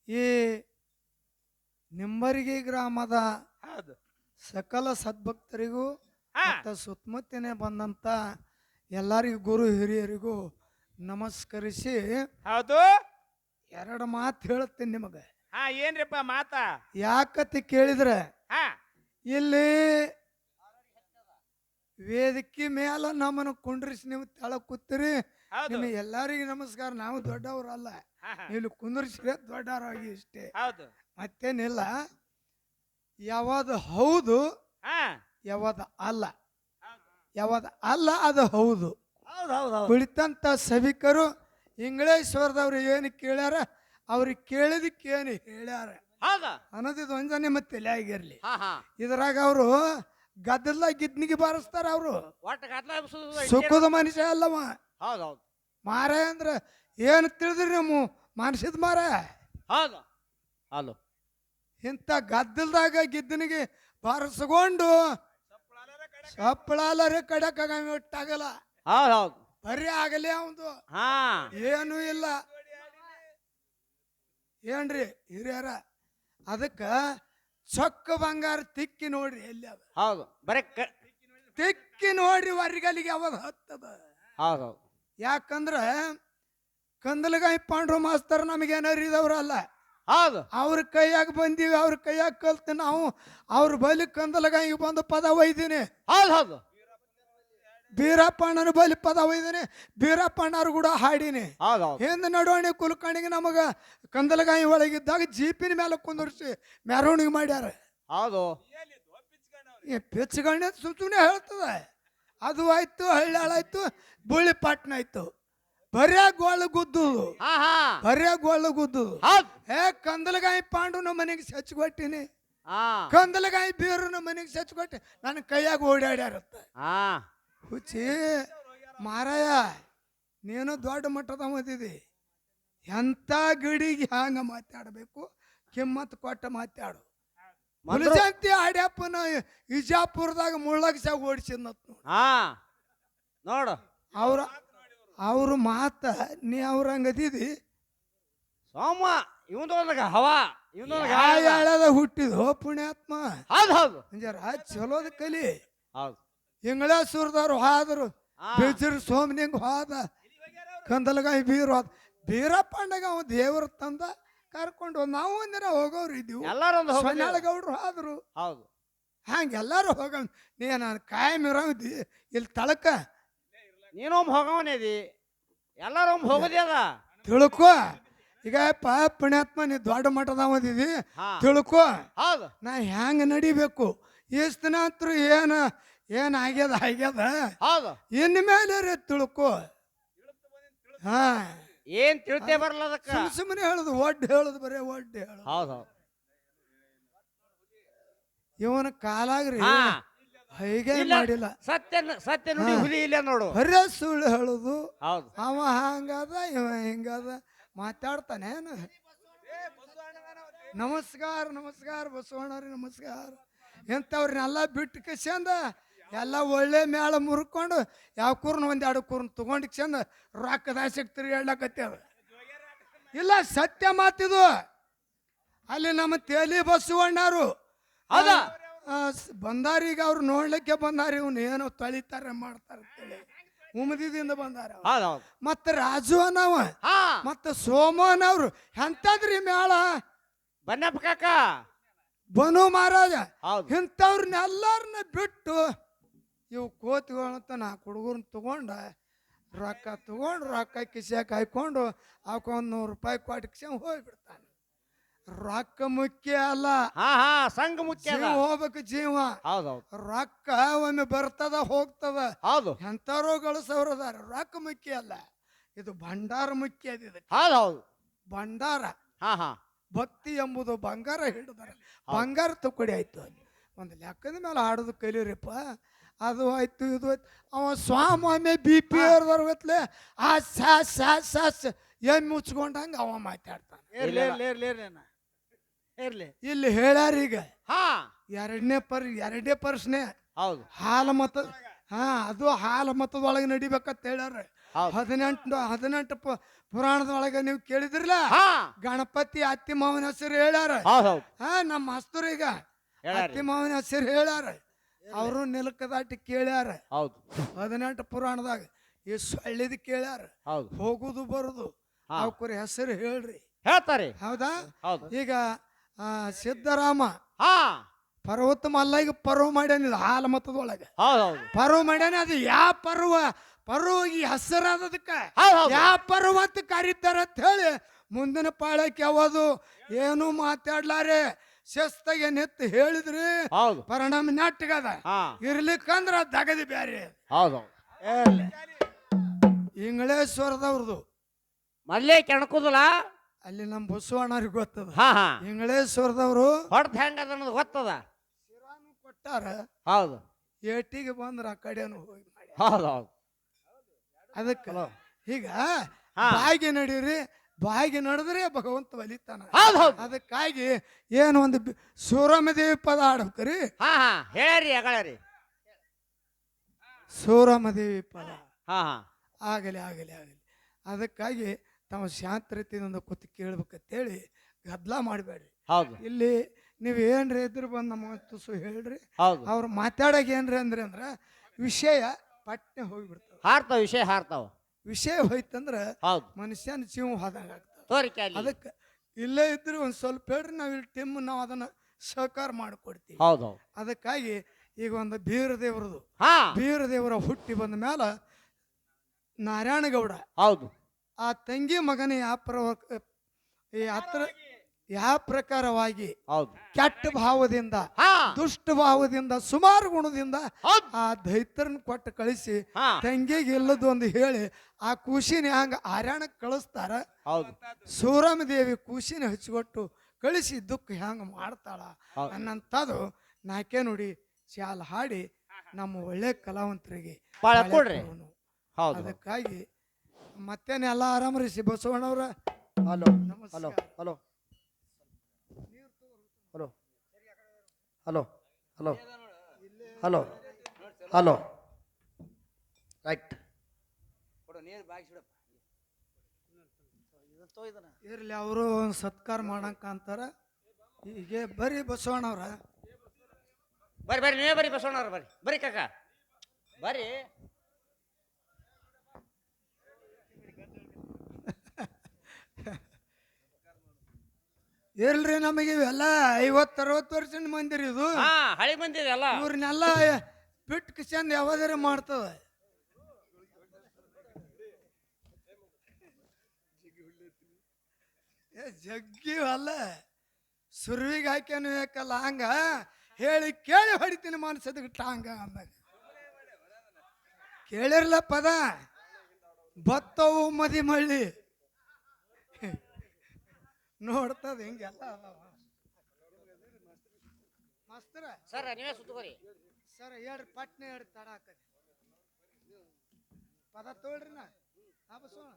ಈ ನಿಂಬರಿಗೆ ಗ್ರಾಮದ ಹೌದು. ಸಕಲ ಸದ್ಭಕ್ತರಿಗೂ ಹಾ ಮತ್ತು ಸುತ್ತಮುತ್ತಿನ ಬಂದಂತ ಎಲ್ಲರಿಗೂ ಗುರು ಹಿರಿಯರಿಗೂ ನಮಸ್ಕರಿಸಿ ಹೌದು. ಎರಡು ಮಾತು ಹೇಳುತ್ತೇನೆ ನಿಮಗೆ. ಹಾ ಏನ್ರಿಪ್ಪ ಮಾತಾ? ಯಾಕತಿ ಕೇಳಿದ್ರೆ ಹಾ ಇಲ್ಲಿ ವೇದಿಕೆ ಮೇಲೆ ನಮ್ಮನ್ನು ಕುಂಡ್ರಿಸಿ ನೀವು ತೆಳ ಕೂತೀರಿ. ಹೌದು. ನಿಮಗೆ ಎಲ್ಲರಿಗೂ ನಮಸ್ಕಾರ. ನಾವು ದೊಡ್ಡವರಲ್ಲ, ಹಾ, ಹಾ. ಇಲ್ಲಿ ಕುಂದ್ರಿಸಿದ್ರೆ ದೊಡ್ಡವರಾಗಿ ಇಷ್ಟೇ, ಹೌದು. ಮತ್ತೇನಿಲ್ಲ. ಯಾವುದು ಹೌದು ಹಾ ಯಾವುದು ಅಲ್ಲ, ಯಾವುದು ಅಲ್ಲ ಅದು ಹೌದು. ಹೌದು ಹೌದು ಹೌದು. ಕುಳಿತಂತ ಸಭಿಕರು ಇಂಗ್ಲೇಶ್ವರದವ್ರು ಏನು ಕೇಳ್ಯಾರ, ಅವ್ರಿಗೆ ಕೇಳಿದಕ್ಕೆ ಏನು ಹೇಳ್ಯಾರ ಹೌದಾ? ಅನ್ನೋದಿದು ಒಂದನೇ ಮತ್ತೆ ತಲೆಯಾಗಿರ್ಲಿ. ಹಾ ಹಾ. ಇದ್ರಾಗ ಅವರು ಗದ್ದಲ ಗಿದ್ನಿಗೆ ಬಾರಿಸ್ತಾರ. ಅವರು ಒಟ್ಟ ಗದ್ಲ ಎಬ್ಸುದು ಸುಖದ ಮನುಷ್ಯ ಅಲ್ಲವ. ಹೌದು ಹೌದು ಮಾರ ಅಂದ್ರೆ ಏನು ತಿಳಿದ್ರಿ ನೀವು? ಮನುಷ್ಯದ ಮಾರ. ಹೌದು. ಹಲೋ ಇಂಥ ಗದ್ದಲ್ದಾಗ ಗಿದ್ದನಿಗೆ ಬಾರಿಸ್ಕೊಂಡು ಸಪ್ಪಳಾಲರೆ ಕಡಕಾಗ ಒಟ್ಟಾಗಲ್ಲ. ಹೌದು ಹೌದು. ಬರೀ ಆಗಲಿ ಅವಂದು ಹಾ ಏನೂ ಇಲ್ಲ. ಏನ್ರಿ ಹಿರಿಯರ, ಅದಕ್ಕ ಚೊಕ್ಕ ಬಂಗಾರ ತಿಕ್ಕಿ ನೋಡ್ರಿ ಎಲ್ಲಿ ಅದ. ಹೌದು. ಬರೀ ತಿಕ್ಕಿ ನೋಡ್ರಿ ವರ್ಗಲಿಗೆ ಅವದ ಹತ್ತದ. ಹೌದು ಹೌದು. ಯಾಕಂದ್ರೆ ಕಂದಲಗಾಯಿ ಪಾಂಡ್ರು ಮಾಸ್ತರ್ ನಮಗೇನು ಅರಿದವ್ರಲ್ಲ. ಹೌದು. ಅವ್ರ ಕೈಯಾಗ ಬಂದೀವಿ, ಅವ್ರ ಕೈಯಾಗ ಕಲ್ತು ನಾವು ಅವ್ರ ಬಲಿ ಕಂದಲಗಾಯಿಗೆ ಬಂದು ಪದ ಒಯ್ದೀನಿ. ಹೌದು ಹೌದು. ಬೀರಪ್ಪಣ್ಣನ ಬಲಿ ಪದ ಒಯ್ದೀನಿ. ಬೀರಪ್ಪಣ್ಣವ್ರು ಕೂಡ ಹಾಡೀನಿ. ಹೌದು ಹೌದು. ಹಿಂದೆ ನಡವಣಿ ಕುಲಕರ್ಣಿಗೆ ನಮಗ ಕಂದಲಗಾಯಿ ಒಳಗಿದ್ದಾಗ ಜೀಪಿನ ಮೇಲೆ ಕುಂದರ್ಸಿ ಮೆರವಣಿಗೆ ಮಾಡ್ಯಾರ. ಹೌದು. ಈ ಪಿಚ್ಚಗಣ್ಣೆ ಸುಮ್ಮನೆ ಹೇಳ್ತದೆ. ಅದು ಆಯ್ತು, ಹಳ್ಳಿಯಾಳಾಯ್ತು, ಬುಳ್ಳಿ ಪಟ್ನ ಆಯ್ತು. ಬರೇ ಗೋಳ ಗುದ್ದುದು, ಹಾ ಹಾ. ಬರೇ ಗೋಳ ಗುದ್ದುದು. ಹೌದು. ಕಂದಲಗಾಯಿ ಪಾಂಡುನ ಮನೆಗೆ ಸಚ್ಕೊಟ್ಟಿನಿ, ಹಾ ಕಂದಲಗಾಯಿ ಬೀರುನ ಮನೆಗೆ ಸಚ್ಕೊಟ್ಟಿ ನನ್ನ ಕೈಯಾಗ ಓಡಾಡ್ಯಾರತ್ತ. ಹಾ ಹುಚ್ಚಿ ಮಾರಾಯ, ನೀನು ದೊಡ್ಡ ಮಟ್ಟದ ಓದಿದಿ. ಎಂಥ ಗಿಡಿಗೆ ಹ್ಯಾಂಗ ಮಾತಾಡಬೇಕು, ಕಿಮ್ಮತ್ ಕೊಟ್ಟ ಮಾತಾಡು. ಮುಲಜಂತಿ ಆಡ್ಯಪ್ಪನ ಇಜಾಪುರದಾಗ ಮುಳ್ಳಗ್ಸ ಓಡಿಸಿದ್ನತ್. ಹಾ ನೋಡು ಅವ್ರ ಮಾತ ನೀ ಅವ್ರಂಗದಿದಿ. ಸೋಮ ಇವನೊಳಗ ಹವಾ ಇವನೊಳಗ ಹೇಳದ ಹುಟ್ಟಿದ ಪುಣ್ಯಾತ್ಮ. ಹೌದು ಹೌದು. ಜರ ಚಲೋದ ಕಲಿ. ಹೌದು. ಇಂಗ್ಲೇಶ್ವರದವ್ರು ಹೋದ್ರು, ಬೇಜರ್ ಸೋಮನಿಂಗ್ ಹೋದ, ಕಂದಲಗಾಯಿ ಬೀರು ಹೋದ. ಬೀರಪ್ಪಣ್ಣಗ ಅವ ದೇವ್ರ ತಂದ ಕರ್ಕೊಂಡು ನಾವು ಒಂದಿನ ಹೋಗೋರು ಇದ್ದೀವಿ. ಎಲ್ಲಾರೊಂದು ಸೊನ್ನಾಳಗೌಡ್ರು ಹೋದ್ರು. ಹೌದು. ಹಂಗೆ ಎಲ್ಲಾರು ಹೋಗ. ನೀ ನಾನು ಕಾಯಂ ಇರೋದಿ ಇಲ್ಲಿ ತಳಕ ನೀನೊಮ್ಮೆ ಹೋಗವನೇದಿ, ಎಲ್ಲಾರೊಮ್ಮೆ ಹೋಗೋದೇ ಅದ ತಿಳ್ಕೊ. ಈಗ ಪುಣ್ಯಾತ್ಮ ನೀ ದೊಡ್ಡ ಮಟ್ಟದ ಓದಿದಿ, ತಿಳ್ಕೊ. ಹೌದು. ನಾ ಹೆಂಗ ನಡಿಬೇಕು, ಎಷ್ಟು ದಿನ ಅಂತೂ ಏನ್ ಆಗ್ಯದ ಆಗ್ಯದ. ಹೌದು. ಇನ್ ಮೇಲೆ ತಿಳ್ಕೊ. ಹಾ ಏನ್ ತಿಳ್ತೇ ಬರಲ್ಲ ಅದಕ್ಕ. ಸುಮ್ಮನೆ ಹೇಳುದು, ಒಡ್ಡು ಹೇಳುದು, ಬರೇ ಒಡ್ಡು ಹೇಳುದು. ಹೌದು ಹೌದು. ಇವನ ಕಾಲಾಗ್ರಿ ಹಾ ಹೈಗೆ ಇಲ್ಲ, ಮಾಡಿಲ್ಲ. ಸತ್ಯ ನುಡಿ ಹುಲಿ ಇಲ್ಲ ನೋಡು. ಬರೇ ಸುಳ್ಳು ಹೇಳುದು. ಹೌದು. ಅವ ಹಂಗದ ಇವ ಹಿಂಗದ ಮಾತಾಡ್ತಾನೆ. ನಮಸ್ಕಾರ ನಮಸ್ಕಾರ ಬಸವಣ್ಣವ್ರಿ, ನಮಸ್ಕಾರ. ಎಂಥವ್ರನ್ನೆಲ್ಲ ಬಿಟ್ಟು ಕಿಸ್ಯಂದ ಎಲ್ಲ ಒಳ್ಳೆ ಮೇಳ ಮುರ್ಕೊಂಡು ಯಾವ ಕೂರ್ನ ಒಂದೆರಡು ಕೂರ್ನ ತಗೊಂಡು ಚಂದ ರೊಕ್ಕದಾಸಕ್ಕೆ ತಿರುಗಾಡ್ಲಕತ್ತೇವ. ಇಲ್ಲ, ಸತ್ಯ ಮಾತಿದು. ಅಲ್ಲಿ ನಮ್ಮ ತೇಲಿ ಬಸವಣ್ಣರು ಹೌದಾ ಬಂದಾರೀಗ ಅವ್ರು ನೋಡ್ಲಿಕ್ಕೆ ಬಂದಾರ. ಇವ್ನು ಏನೋ ತಳಿತಾರೆ ಮಾಡ್ತಾರೆ ಉಮದಿದಿಂದ ಬಂದಾರ. ಮತ್ತೆ ರಾಜು ಅನ್ನವ, ಮತ್ತೆ ಸೋಮನವ್ರು ಎಂತದ್ರಿ ಮೇಳ. ಬನ್ನಪ್ಪ ಕಾಕ, ಬನು ಮಹಾರಾಜ, ಹೌದು. ಇಂಥವ್ರನ್ನೆಲ್ಲಾರನ್ನ ಬಿಟ್ಟು ಇವು ಕೋತಿಗಳಂತ ನಾಲ್ಕು ಹುಡುಗರನ್ನ ತಗೊಂಡ ರೊಕ್ಕ ಕಿಸ್ಯಾಕ ಹಾಕೊಂಡು ಅವಕ್ಕೊಂದು $100 ಕೊಟ್ಟು ಹೋಗ್ಬಿಡ್ತಾನೆ. ರೊಕ್ಕ ಮುಖ್ಯ ಅಲ್ಲ, ಸಂಘ ಮುಖ್ಯ. ಹೋಗ್ಬೇಕು ಜೀವ. ರೊಕ್ಕ ಒಮ್ಮೆ ಬರ್ತದ ಹೋಗ್ತದ. ಹೌದು. ಎಂಥವ್ರು ಗಳಿಸೋರದಾರ. ರೊಕ್ಕ ಮುಖ್ಯ ಅಲ್ಲ, ಇದು ಭಂಡಾರ ಮುಖ್ಯ. ಹೌದು. ಭಂಡಾರ ಭಕ್ತಿ ಎಂಬುದು ಬಂಗಾರ ಹಿಡಿದಾರೆ. ಬಂಗಾರ ತುಕಡಿ ಆಯ್ತು. ಒಂದು ಲೆಕ್ಕದ ಮೇಲೆ ಹಾಡೋದು ಕಲೀರಿಪ್ಪ. ಅದು ಆಯ್ತು, ಇದು ಆಯ್ತು. ಅವ ಸ್ವಾಮಿ BP ಅವ್ರದವ್ರಗತ್ಲೆ ಆ ಸಾಸ್ ಏನ್ ಮುಚ್ಕೊಂಡಂಗ ಅವ ಮಾತಾಡ್ತಾನೆ. ಇಲ್ಲಿ ಹೇಳ್ಯಾರ ಈಗ ಎರಡನೇ ಪ್ರಶ್ನೆ. ಹೌದು. ಹಾಲ ಮತ, ಅದು ಹಾಲ ಮತದೊಳಗೆ ನಡಿಬೇಕಂತ ಹೇಳ್ಯಾರ. ಹೌದು. 18 ಪುರಾಣದೊಳಗೆ ನೀವು ಕೇಳಿದ್ರಲ್ಲ, ಹಾ ಗಣಪತಿ ಅತ್ತಿ ಮಾವನ ಹೆಸರು ಹೇಳ್ಯಾರ. ಹೌದು ಹೌದು ಹಾ ನಮ್ಮ ಮಾಸ್ತರು ಈಗ ಹೇಳ್ಯಾರಿ. ಅತ್ತಿ ಮಾವನ ಹೆಸರು ಹೇಳ್ಯಾರ. ಅವರು ನಿಲಕ ದಾಟಿ ಕೇಳ್ಯಾರ. ಹೌದು 18 ಪುರಾಣದಾಗ ಈ ಸೊಳ್ಳಿದ್ ಕೇಳ್ಯಾರ. ಹೌದು ಹೋಗುದು ಬರುದು ಹಾ. ಅವಕ್ರ ಹೆಸರು ಹೇಳ್ರಿ. ಹೇಳ್ತಾರೆ. ಹೌದಾ? ಹೌದು ಈಗ ಸಿದ್ದರಾಮ ಹಾ ಪರ್ವತ ಮಲ್ಲಗೆ ಪರ್ವ ಮಾಡ್ಯಾನಿಲ್ಲ ಹಾಲ ಮತದೊಳಗೆ ಹೌದು ಹೌದು ಪರ್ವ ಮಾಡ್ಯಾನ. ಅದು ಯಾವ ಪರ್ವ ಈ ಹೆಸರಾದದಕ್ಕ ಹೌದು ಹೌದು ಯಾವ ಪರ್ವತ ಕರೀತಾರ ಅಂತ ಹೇಳಿ ಮುಂದಿನ ಪಾಳಕ್ಕೆ ಯಾವುದು ಏನು ಮಾತಾಡ್ಲಾರೆ ಶಿಸ್ತಾಗೆ ನೆತ್ತು ಹೇಳಿದ್ರಿ. ಹೌದು ಪರಿಣಾಮ ನೆಟ್ಟಗದ. ಹಾ ಇರ್ಲಿಕ್ಕಂದ್ರ ದಗದಿ ಬ್ಯಾರೆ. ಹೌದು ಇಂಗಳೇಶ್ವರದವ್ರದು ಮಲ್ಲೆ ಕೆಣಕುದಿಲ್ಲ. ಅಲ್ಲಿ ನಮ್ಮ ಬಸವಣ್ಣವ್ರಿಗೆ ಗೊತ್ತದ. ಹಾ ಹಾ ಇಂಗಳೇಶ್ವರದವ್ರು ಹೊಡ್ದ ಹೆಂಗದ ಅನ್ನೋದು ಗೊತ್ತದ. ಶಿರಾನು ಕೊಟ್ಟಾರ. ಹೌದು ಏಟಿಗೆ ಬಂದ್ರ ಆ ಕಡೆನು ಹೋಗಿ ಮಾಡಿ. ಹೌದು ಹೌದು ಅದಕ್ಕೆ ಈಗ ಹಾ. ಬಾಯಿಗೆ ನಡೀರಿ, ಬಾಯಿಗೆ ನಡೆದ್ರೆ ಭಗವಂತ ಒಲಿತಾನ. ಹೌದು ಹೌದು ಅದಕ್ಕಾಗಿ ಏನು ಒಂದು ಸೂರಮದೇವಿ ಪದ ಆಡ್ಬೇಕ್ರಿ. ಹಾ ಹಾ ಹೇಳ್ಯಾರಿ ಅಗಳರಿ. ಸೂರಮದೇವಿ ಪದ ಹಾ ಹಾ ಆಗಲಿ ಆಗಲಿ ಆಗಲಿ. ಅದಕ್ಕಾಗಿ ತಾವು ಶಾಂತ ರೀತಿಯಿಂದ ಕೂತು ಕೇಳ್ಬೇಕಂತೇಳಿ ಗದ್ದಲ ಮಾಡಬೇಡ್ರಿ. ಹೌದು ಇಲ್ಲಿ ನೀವು ಏನ್ರಿ ಎದುರು ಬಂದು ನಮ್ಮ ತುಸು ಹೇಳ್ರಿ. ಹೌದು ಅವ್ರು ಮಾತಾಡೋಕೆ ಏನ್ರಿ ಅಂದ್ರೆ ವಿಷಯ ಪಟ್ನೆ ಹೋಗ್ಬಿಡ್ತಾವ. ಹಾರ್ತಾವ ವಿಷಯ ಹಾರ್ತಾವ. ವಿಷಯ ಹೋಯ್ತಂದ್ರೆ ಹೌದು ಮನುಷ್ಯನ ಜೀವ ಹೋದಂಗೆ ಆಗ್ತದೆ. ತೋರಿಕೆ ಅಲ್ಲಿ. ಅದಕ್ಕೆ ಇಲ್ಲೇ ಇದ್ರೆ ಒಂದು ಸ್ವಲ್ಪ ಹೇಳ್ರಿ, ನಾವು ಇಲ್ಲಿ ಟೀಮ್ ನಾವು ಅದನ್ನ ಸಹಕಾರ ಮಾಡಿಕೊಡ್ತೀವಿ. ಹೌದು ಹೌದು ಅದಕ್ಕಾಗಿ ಈಗ ಒಂದು ಬೀರ ದೇವ್ರದು ಹಾ ಬೀರ ದೇವರ ಹುಟ್ಟಿ ಬಂದ ಮೇಲೆ ನಾರಾಯಣಗೌಡ ಹೌದು ಆ ತಂಗಿ ಮಗನ ಯಾವ ಪ್ರಕಾರವಾಗಿ ಹೌದು ಕೆಟ್ಟ ಭಾವದಿಂದ ಹಾ ದುಷ್ಟ ಭಾವದಿಂದ ಸುಮಾರು ಗುಣದಿಂದ ಹೌದು ಆ ದೈತ್ರನ್ ಕೊಟ್ಟು ಕಳಿಸಿ ಹಾ ತಂಗಿಗೆ ಇಲ್ಲದು ಒಂದು ಹೇಳಿ ಆ ಕೂಸಿನ ಹಂಗ ಆರ್ಯಾಣಕ್ಕೆ ಕಳಿಸ್ತಾರ. ಹೌದು ಸೂರಮದೇವಿ ಕೂಸಿನ ಹಚ್ಚಿಕೊಟ್ಟು ಕಳಿಸಿ ದುಃಖ ಹ್ಯಾಂಗ ಮಾಡ್ತಾಳ ಹೌದು. ಅನ್ನಂಥದ್ದು ನಾಕೆ ನುಡಿ ಚಾಲ್ ಹಾಡಿ ನಮ್ಮ ಒಳ್ಳೆ ಕಲಾವಂತರಿಗೆ ಬಾಳ ಬಾಳೆ ಕೊಡ್ರಿ. ಕೊಡೋನು. ಹೌದು ಅದಕ್ಕಾಗಿ ಮತ್ತೇನೆಲ್ಲ ಆರಾಮ್ರಿ ಸಿ ಬಸವಣ್ಣವ್ರ. ಹಲೋ ನಮಸ್ಕಾರ. Hello hello hello hello hello hello hello right ಇರ್ಲಿ ಅವರು ಒಂದು ಸತ್ಕಾರ ಮಾಡಂಕ ಅಂತಾರ. ಹೀಗೆ ಬರ್ರಿ ಬಸವಣ್ಣವ್ರ. ಬರ್ರಿ ಬರ್ರಿ ನೀವೇ ಬರ್ರಿ ಬಸವಣ್ಣವ್ರ ಬರ್ರಿ ಬರ್ರಿ ಕಾಕ ಬರ್ರಿ. ಇರ್ಲ್ರಿ ನಮಗೆ ಇವೆಲ್ಲ 50-60 ವರ್ಷದ ಮಂದಿರ ಇದು. ಹಾ ಹಳಿ ಬಂದಿದೆ ಅಲ್ಲ. ಇವ್ರನ್ನೆಲ್ಲ ಬಿಟ್ಟು ಚಂದ ಯಾವ್ದಾರ ಮಾಡ್ತದ. ಜಗ್ಗಿ ಅಲ್ಲ ಸುರ್ವಿಗೆ ಹಾಕ್ಯಾನು ಯಾಕಲ್ಲ ಹಂಗ ಹೇಳಿ ಕೇಳಿ ಹೊಡಿತೀನಿ ಮನ್ಸದ ಟಾಂಗ ಅಂದಾಗ ಕೇಳಿರ್ಲ ಪದ ಬತ್ತವು ಮದಿ ಮಳ್ಳಿ ನೋಡ್ತದ ಹಿಂಗೆಲ್ಲ ಮಾಸ್ತರ. ಸರ್ ನೀವೇ ಸುತ್ತಕೋರಿ. ಸರ್ ಹೇಳ್ರಿ ಪಟ್ನೆ ಹೇಳ್ರಿ ತಡ ಹಾಕಿ ಪದ ತೋಳ್ರಿ ನಾ ಬಸವಣ್ಣ.